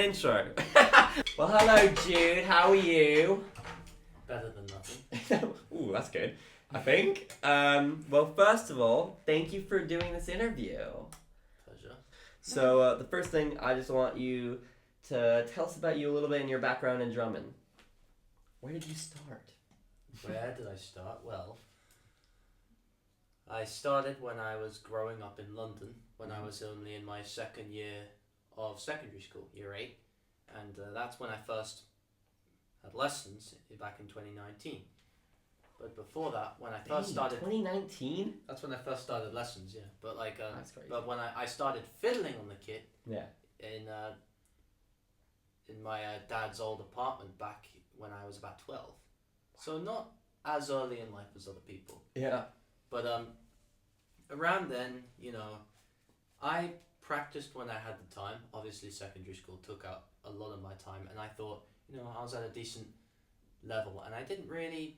intro. Well, hello, Jude. How are you? Better than nothing. Ooh, that's good. I think. Well, first of all, thank you for doing this interview. Pleasure. So, the first thing, I just want you to tell us about you a little bit and your background in drumming. Where did you start? Where did I start? Well, I started when I was growing up in London, when I was only in my second year of secondary school, year 8. And that's when I first had lessons back in 2019. But before that, when I first started... 2019? That's when I first started lessons, yeah. But like, That's crazy. but when I started fiddling on the kit Yeah. in my dad's old apartment back when I was about 12. So not as early in life as other people. Yeah. But around then, you know, I practiced when I had the time. Obviously, secondary school took up a lot of my time, and I thought, you know, I was at a decent level, and I didn't really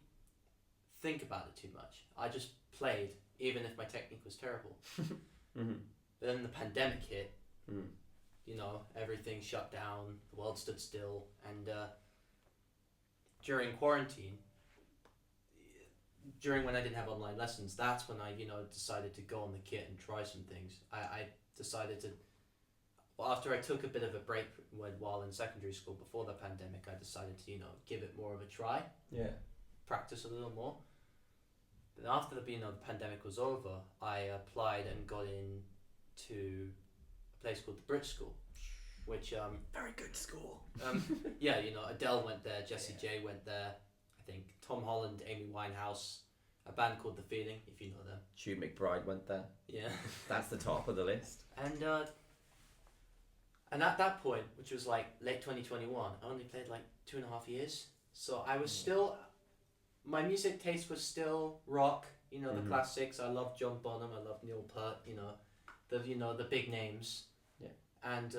think about it too much. I just played, even if my technique was terrible. Mm-hmm. But then the pandemic hit. Mm. You know, everything shut down, the world stood still, and during quarantine, during when I didn't have online lessons, that's when I, you know, decided to go on the kit and try some things. I decided to, well, after I took a bit of a break while in secondary school before the pandemic, I decided to, you know, give it more of a try. Yeah. Practice a little more. Then after the pandemic was over, I applied and got into a place called the Brit School, which Very good school. yeah, you know, Adele went there, Jessie J went there, I think Tom Holland, Amy Winehouse, a band called The Feeling, if you know them. Jude Mcbride went there. Yeah. That's the top of the list. And at that point, which was like late 2021, I only played like 2.5 years. So I was still, my music taste was still rock, you know, the classics. I loved John Bonham, I loved Neil Peart, you know, the big names. Yeah. And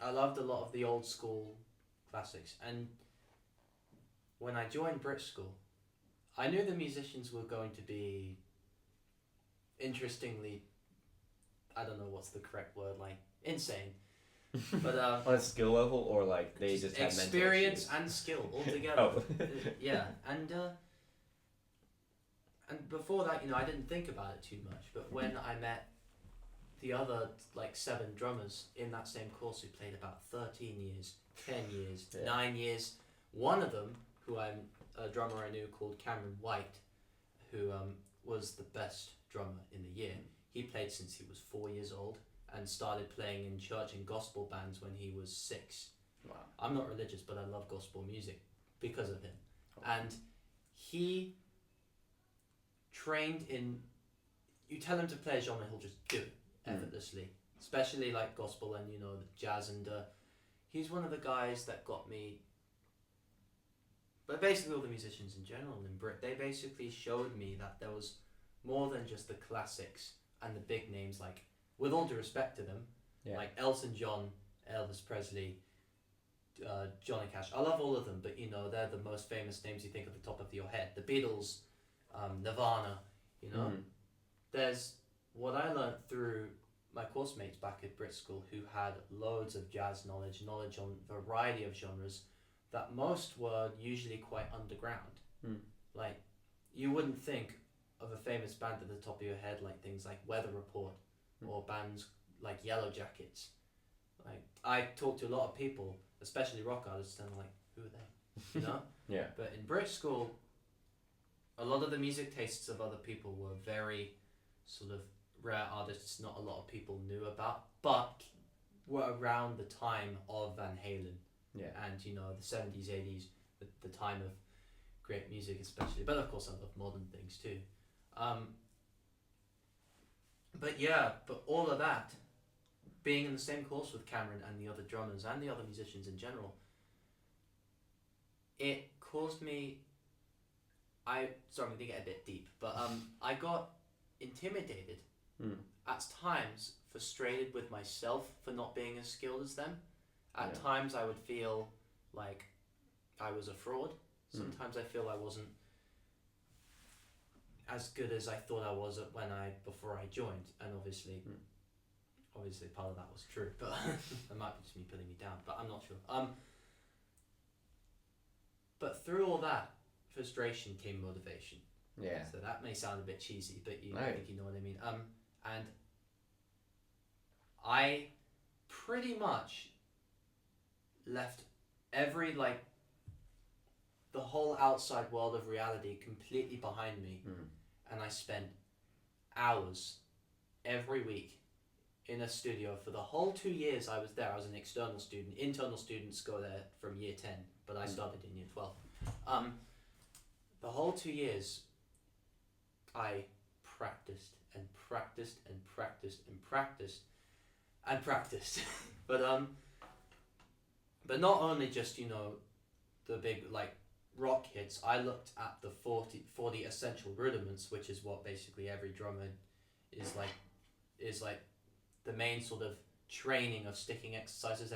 I loved a lot of the old school classics. And when I joined Brit School, I knew the musicians were going to be interestingly, I don't know what's the correct word, like insane. But on a skill level, or like they just had experience and skill all together. Oh. Yeah, and before that, you know, I didn't think about it too much. But when I met the other like 7 drummers in that same course who played about 13 years, 10 years, 9 years, one of them, who I'm a drummer I knew called Cameron White, who was the best drummer in the year. He played since he was 4 years old and started playing in church and gospel bands when he was 6. Wow. I'm not religious, but I love gospel music because of him. And he trained in, you tell him to play a genre, he'll just do it effortlessly, especially like gospel and, you know, the jazz. And he's one of the guys that got me, but basically all the musicians in general in Brit, they basically showed me that there was more than just the classics and the big names, like, with all due respect to them, like Elton John, Elvis Presley, Johnny Cash. I love all of them, but you know, they're the most famous names you think at the top of your head. The Beatles, Nirvana, you know. There's what I learned through my course mates back at Brit School who had loads of jazz knowledge on a variety of genres that most were usually quite underground. Like, you wouldn't think of a famous band at the top of your head, like things like Weather Report, or bands like Yellow Jackets. Like, I talked to a lot of people, especially rock artists, and I'm like, who are they? You know? Yeah. But in Brit School, a lot of the music tastes of other people were very sort of rare artists not a lot of people knew about, but were around the time of Van Halen. Yeah. And, you know, the 70s, 80s, the time of great music especially. But of course I love modern things too. But yeah, but all of that, being in the same course with Cameron and the other drummers and the other musicians in general, it caused me, sorry, I'm going to get a bit deep, but I got intimidated, at times frustrated with myself for not being as skilled as them. At times I would feel like I was a fraud. Sometimes I feel I wasn't as good as I thought I was before I joined, and obviously obviously part of that was true, but that might be just me putting me down, but I'm not sure. But through all that frustration came motivation. Yeah. So that may sound a bit cheesy, but I think you know what I mean. And I pretty much left every the whole outside world of reality completely behind me, and I spent hours every week in a studio for the whole 2 years I was there. I was an external student. Internal students go there from year 10, but I started in year 12. The whole 2 years I practiced and practiced and practiced and practiced and practiced. But not only just, the big rock hits. I looked at the 40 essential rudiments, which is what basically every drummer is the main sort of training of sticking exercises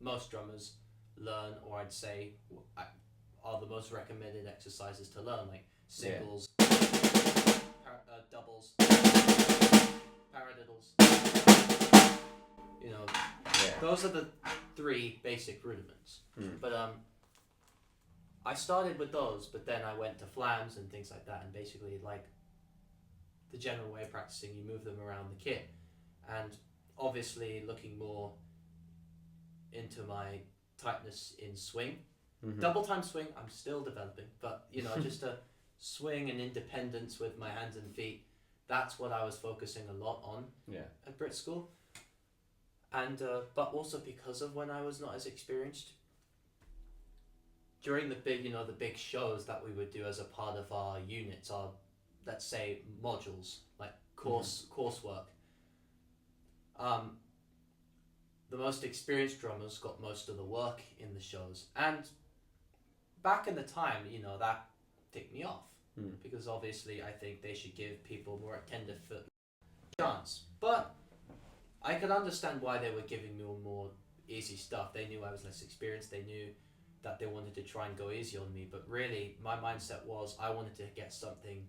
most drummers learn, or I'd say are the most recommended exercises to learn, like singles, doubles, paradiddles. Those are the 3 basic rudiments. But I started with those, but then I went to flams and things like that, and basically the general way of practicing, you move them around the kit. And obviously looking more into my tightness in swing. Double time swing, I'm still developing, but just a swing and independence with my hands and feet, that's what I was focusing a lot on at Brit School. And but also because of when I was not as experienced, during the big shows that we would do as a part of our units, our, let's say, modules, like coursework, the most experienced drummers got most of the work in the shows. And back in the time, that ticked me off, because obviously I think they should give people more tenderfoot chance. But I could understand why they were giving me more easy stuff. They knew I was less experienced. They knew that they wanted to try and go easy on me. But really, my mindset was I wanted to get something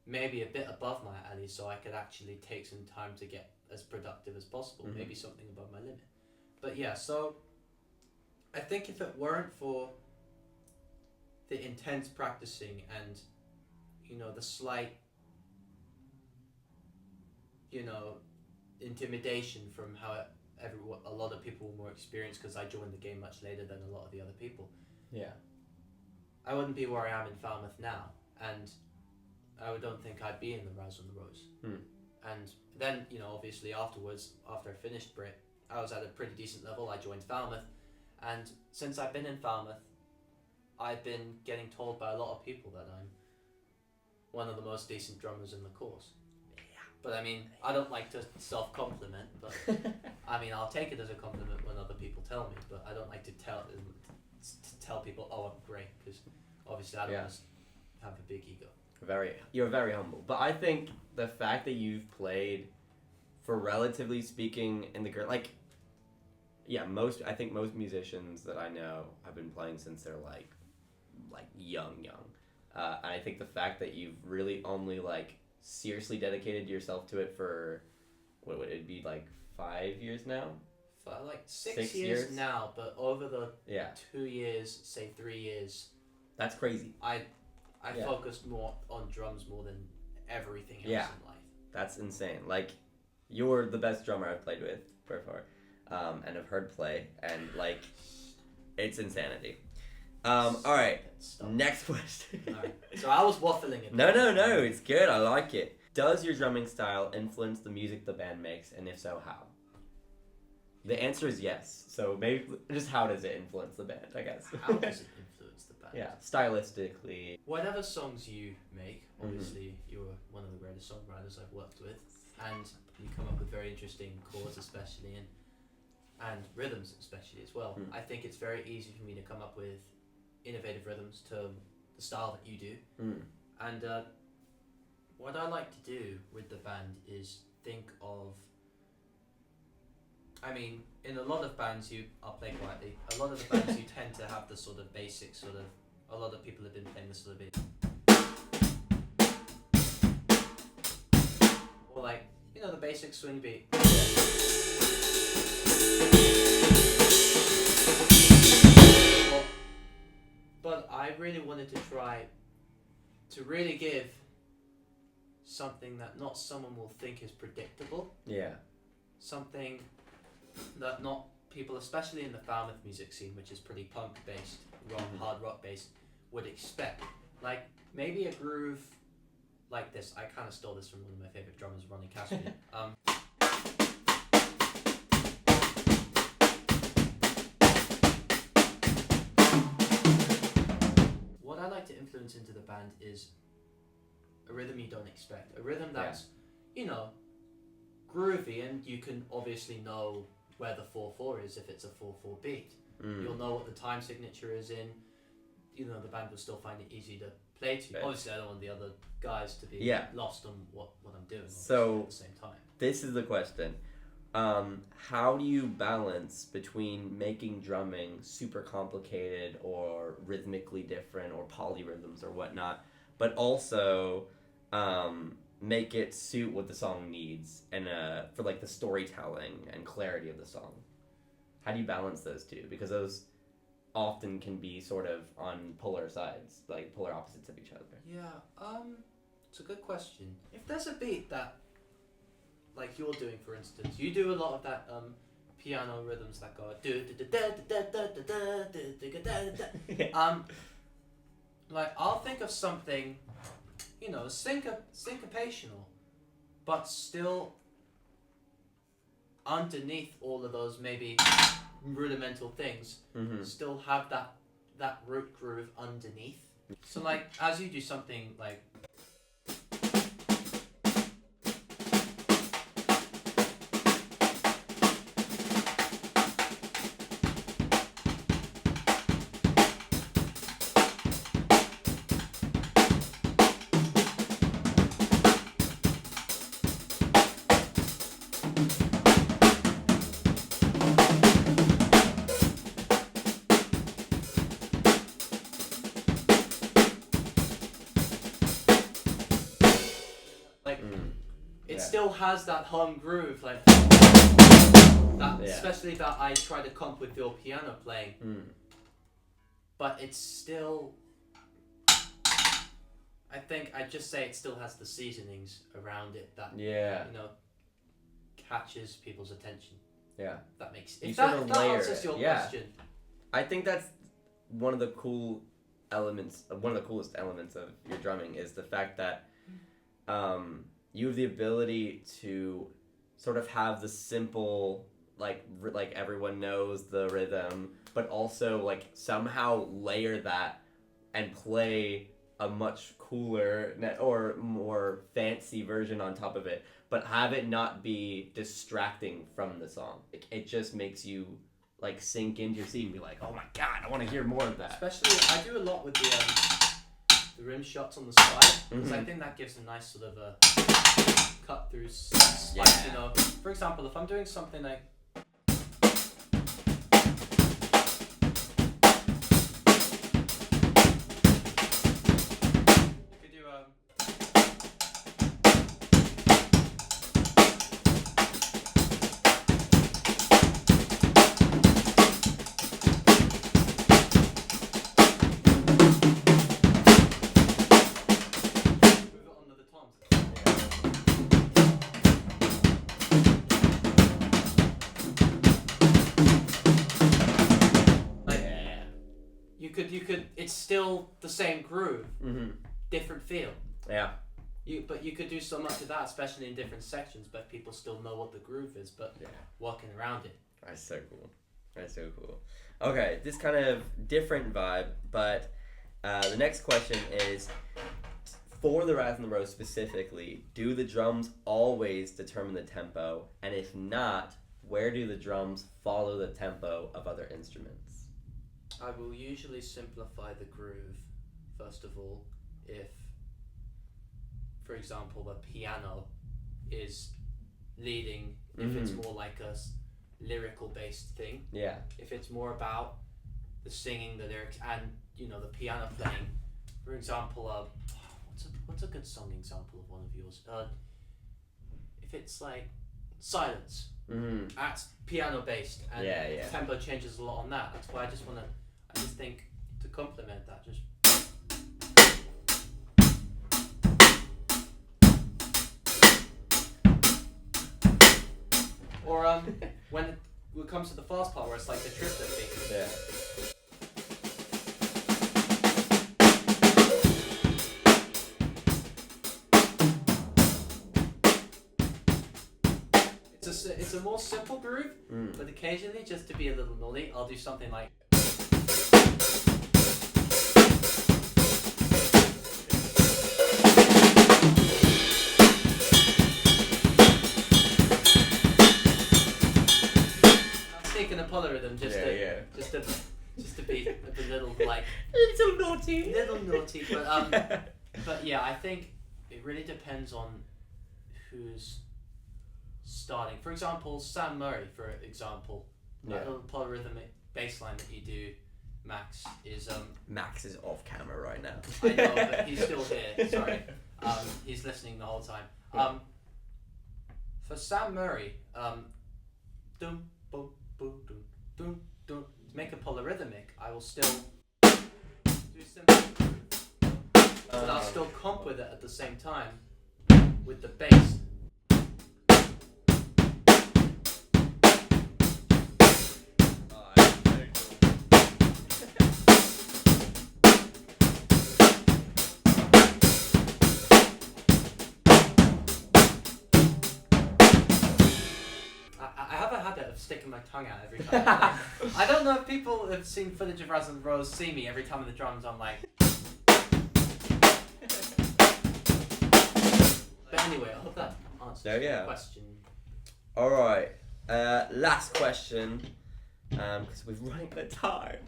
maybe a bit above my alley, so I could actually take some time to get as productive as possible. Maybe something above my limit. But yeah, so I think if it weren't for the intense practicing and the slight intimidation from how a lot of people were more experienced, because I joined the game much later than a lot of the other people, I wouldn't be where I am in Falmouth now, and I don't think I'd be in the Razz The Rose. And then, obviously afterwards, after I finished Brit, I was at a pretty decent level. I joined Falmouth, and since I've been in Falmouth, I've been getting told by a lot of people that I'm one of the most decent drummers in the course. But I mean, I don't like to self-compliment, but I mean, I'll take it as a compliment when other people tell me, but I don't like to tell people, oh, I'm great, because obviously I don't want to have a big ego. You're very humble. But I think the fact that you've played, for relatively speaking, in the I think most musicians that I know have been playing since they're young. And I think the fact that you've really only seriously dedicated yourself to it for, what would it be, 5 years now? For 6 years now, but over the 2 years, say 3 years, that's crazy. I focused more on drums more than everything else in life. That's insane. You're the best drummer I've played with so far, and have heard play, and it's insanity. All right, next question. All right. So I was waffling it. No, it's good. I like it. Does your drumming style influence the music the band makes, and if so, how? The answer is yes. So maybe just how does it influence the band, I guess. How does it influence the band? Yeah, stylistically. Whatever songs you make, obviously you're one of the greatest songwriters I've worked with, and you come up with very interesting chords, especially, and rhythms, especially as well. I think it's very easy for me to come up with innovative rhythms to the style that you do. And what I like to do with the band is think of, I mean, in a lot of bands I'll play quietly, a lot of the bands you tend to have the sort of basic a lot of people have been playing this sort of bit, or the basic swing beat. But I really wanted to try to really give something that not someone will think is predictable. Yeah. Something that not people, especially in the Falmouth music scene, which is pretty punk based, hard rock based, would expect. Like maybe a groove like this. I kind of stole this from one of my favorite drummers, Ronnie Cassidy. What I like to influence into the band is a rhythm you don't expect. A rhythm that's, groovy, and you can obviously know where the 4/4 is if it's a 4/4 beat. You'll know what the time signature is in. The band will still find it easy to play to. Right. Obviously, I don't want the other guys to be lost on what I'm doing. So at the same time, this is the question. How do you balance between making drumming super complicated or rhythmically different or polyrhythms or whatnot, but also make it suit what the song needs and for like the storytelling and clarity of the song? How do you balance those two? Because those often can be sort of on polar sides, like polar opposites of each other. Yeah, it's a good question. If there's a beat that, like you're doing, for instance, you do a lot of that piano rhythms that go like I'll think of something, syncopational, but still underneath all of those maybe rudimental things, still have that root groove underneath. So like as you do something like still has that hum groove, like that, especially that I try to comp with your piano playing. But it's still, I think I'd just say it still has the seasonings around it that catches people's attention. Yeah, that makes if that answers your question. I think that's one of the coolest elements of your drumming is the fact that you have the ability to sort of have the simple, like everyone knows the rhythm, but also like somehow layer that and play a much cooler or more fancy version on top of it, but have it not be distracting from the song. It just makes you like sink into your seat and be like, oh my god, I want to hear more of that. Especially, I do a lot with the rim shots on the side, because I think that gives a nice sort of a cut through spike, For example, if I'm doing something like you could do it's still the same groove, different feel. Yeah. But you could do so much of that, especially in different sections, but people still know what the groove is, but walking around it. That's so cool. Okay, this kind of different vibe, but the next question is, for the Razz the Rose specifically, do the drums always determine the tempo? And if not, where do the drums follow the tempo of other instruments? I will usually simplify the groove, first of all, if, for example, the piano is leading, if it's more like a lyrical based thing. Yeah. If it's more about the singing, the lyrics, and, the piano playing. For example, what's a good song example of one of yours? if it's like silence, Mm. that's piano based, and Yeah. the tempo changes a lot on that. That's why I just think to complement that, just. Or when it comes to the fast part where it's like the triplet beat. Yeah. It's a more simple groove, but occasionally, just to be a little naughty, I'll do something like. I'm taking a polyrhythm just to be a little like Little naughty. But yeah, I think it really depends on who's starting. For example, Sam Murray, for example, that little polyrhythmic bass line that you do, Max, is Max is off camera right now. I know, but he's still here. Sorry, he's listening the whole time. For Sam Murray, dum boom boom dum dum dum. To make a polyrhythmic, I will still do simple, but I'll still comp with it at the same time with the bass. I have a habit of sticking my tongue out every time. I don't know if people have seen footage of Razz The Rose see me every time with the drums. I'm like. But anyway, I hope that answers your question. All right. Last question, because we're running out of time.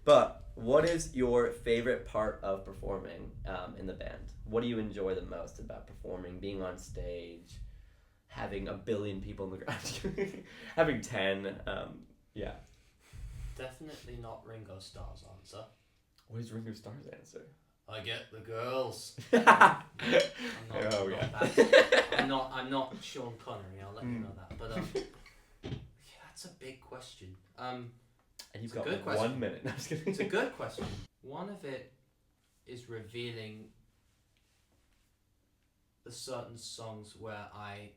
But what is your favorite part of performing in the band? What do you enjoy the most about performing? Being on stage, having a billion people in the ground, having 10. Yeah. Definitely not Ringo Starr's answer. What is Ringo Starr's answer? I get the girls. I'm not Sean Connery. I'll let you know that. But yeah, that's a big question. And you've got good 1 minute. No, I'm just kidding. It's a good question. One of it is revealing the certain songs where I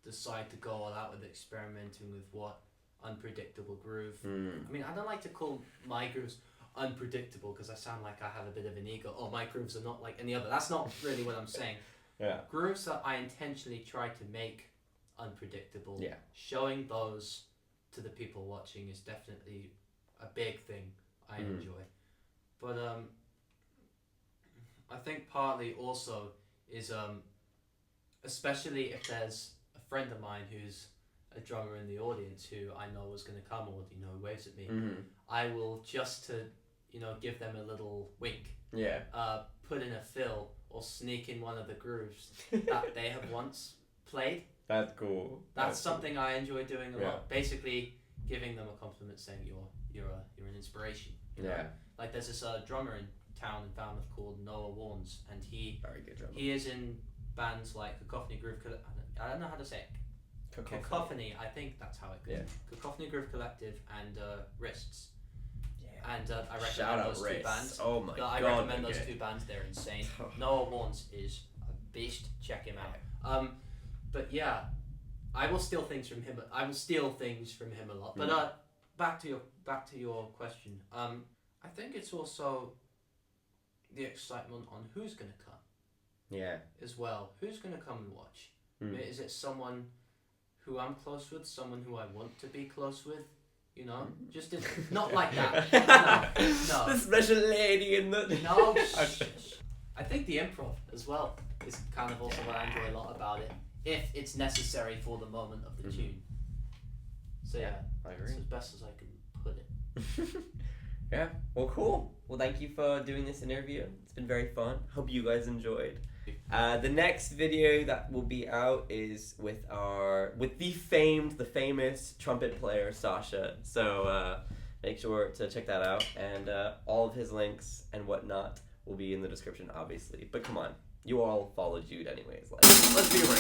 decide to go all out with experimenting with what unpredictable groove. I mean, I don't like to call my grooves unpredictable because I sound like I have a bit of an ego. Oh, my grooves are not like any other. That's not really what I'm saying. Yeah. Grooves that I intentionally try to make unpredictable. Yeah. Showing those to the people watching is definitely a big thing I enjoy. But I think partly also is especially if there's a friend of mine who's a drummer in the audience who I know is going to come, or waves at me, I will just to give them a little wink, put in a fill or sneak in one of the grooves that they have once played. That's cool. That's something I enjoy doing a lot. Basically giving them a compliment, saying you're an inspiration. You know? Like there's this drummer in town in Falmouth called Noah Warnes, and very good drummer. He is in bands like Cacophony Groove. I don't know how to say it. Cacophony, I think that's how it goes. Yeah. Cacophony Groove Collective and Wrists. Yeah. And I recommend those two bands. Oh my god. I recommend those two bands. They're insane. Noah Warnes is a beast. Check him out. But yeah, I will steal things from him. I will steal things from him a lot. But back to your question. I think it's also the excitement on who's gonna come. Yeah. As well, who's gonna come and watch? Is it someone who I'm close with, someone who I want to be close with? Just not like that. No. The special lady in the. No. I think the improv as well is kind of also what I enjoy a lot about it, if it's necessary for the moment of the tune. So yeah, I agree. It's as best as I can put it. Yeah. Well, cool. Well, thank you for doing this interview. It's been very fun. Hope you guys enjoyed. The next video that will be out is with the famous trumpet player Sacha. So make sure to check that out, and all of his links and whatnot will be in the description, obviously. But come on, you all follow Jude anyways. Like, let's be real.